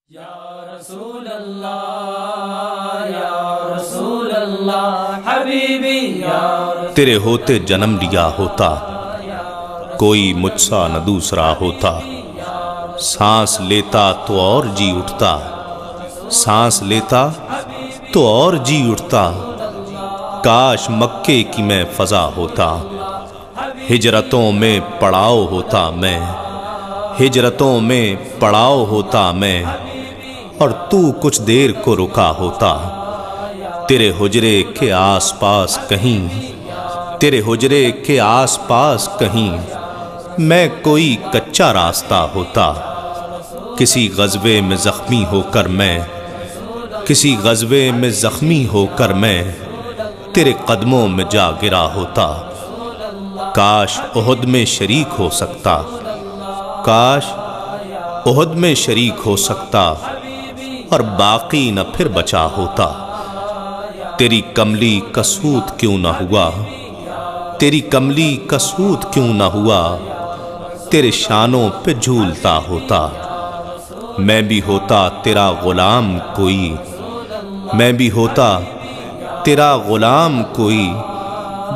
یا رسول اللہ یا رسول اللہ حبیبی یا رسول تیرے ہوتے جنم لیا ہوتا، کوئی مجھ سا نہ دوسرا ہوتا۔ سانس لیتا تو اور جی اٹھتا، سانس لیتا تو اور جی اٹھتا۔ کاش مکے کی میں فضا ہوتا، ہجرتوں میں پڑاؤ ہوتا میں، ہجرتوں میں پڑاؤ ہوتا میں، اور تو کچھ دیر کو رکا ہوتا۔ تیرے حجرے کے آس پاس کہیں، تیرے حجرے کے آس پاس کہیں میں کوئی کچا راستہ ہوتا۔ کسی غزوے میں زخمی ہو کر میں، کسی غزوے میں زخمی ہو کر میں تیرے قدموں میں جا گرا ہوتا۔ کاش احد میں شریک ہو سکتا، کاش احد میں شریک ہو سکتا، اور باقی نہ پھر بچا ہوتا۔ تیری کملی کا سود کیوں نہ ہوا، تیری کملی کا سود کیوں نہ ہوا، تیرے شانوں پہ جھولتا ہوتا۔ میں بھی ہوتا تیرا غلام کوئی، میں بھی ہوتا تیرا غلام کوئی،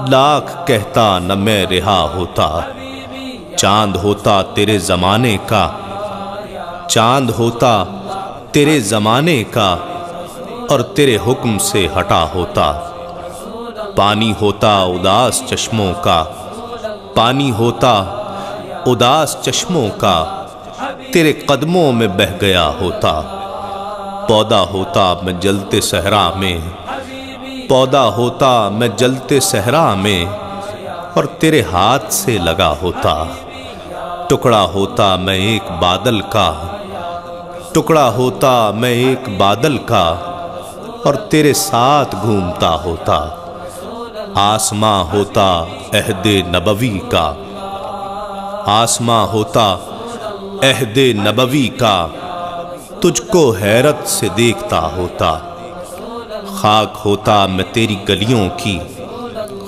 لاکھ کہتا نہ میں رہا ہوتا۔ چاند ہوتا تیرے زمانے کا، چاند ہوتا تیرے زمانے کا، اور تیرے حکم سے ہٹا ہوتا۔ پانی ہوتا اداس چشموں کا، پانی ہوتا اداس چشموں کا، تیرے قدموں میں بہہ گیا ہوتا۔ پودا ہوتا میں جلتے صحرا میں، پودا ہوتا میں جلتے صحرا میں، اور تیرے ہاتھ سے لگا ہوتا۔ ٹکڑا ہوتا میں ایک بادل کا، ٹکڑا ہوتا میں ایک بادل کا، اور تیرے ساتھ گھومتا ہوتا۔ آسماں ہوتا عہد نبوی کا، آسماں ہوتا عہد نبوی کا، تجھ کو حیرت سے دیکھتا ہوتا۔ خاک ہوتا میں تیری گلیوں کی،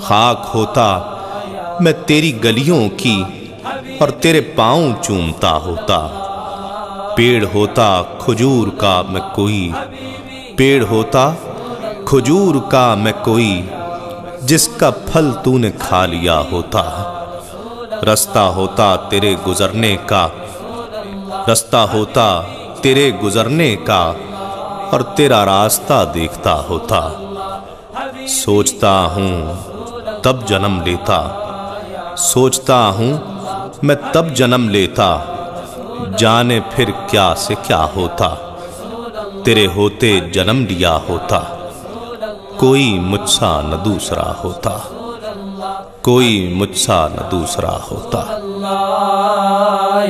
خاک ہوتا میں تیری گلیوں کی، اور تیرے پاؤں چومتا ہوتا۔ پیڑ ہوتا کھجور کا میں کوئی، پیڑ ہوتا کھجور کا میں کوئی، جس کا پھل تو نے کھا لیا ہوتا۔ رستہ ہوتا تیرے گزرنے کا، رستہ ہوتا تیرے گزرنے کا، اور تیرا راستہ دیکھتا ہوتا۔ سوچتا ہوں تب جنم لیتا، سوچتا ہوں میں تب جنم لیتا، جانے پھر کیا سے کیا ہوتا۔ تیرے ہوتے جنم لیا ہوتا، کوئی مجھ سا نہ دوسرا ہوتا، کوئی مجھ سا نہ دوسرا ہوتا۔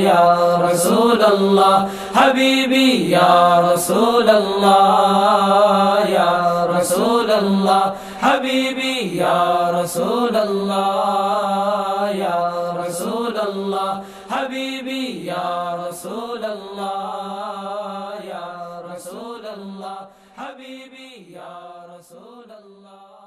یا رسول اللہ حبیبی یا رسول اللہ یا رسول اللہ حبیبی یا رسول اللہ یا رسول اللہ حبیبی یا رسول اللہ یا رسول اللہ حبیبی یا رسول اللہ۔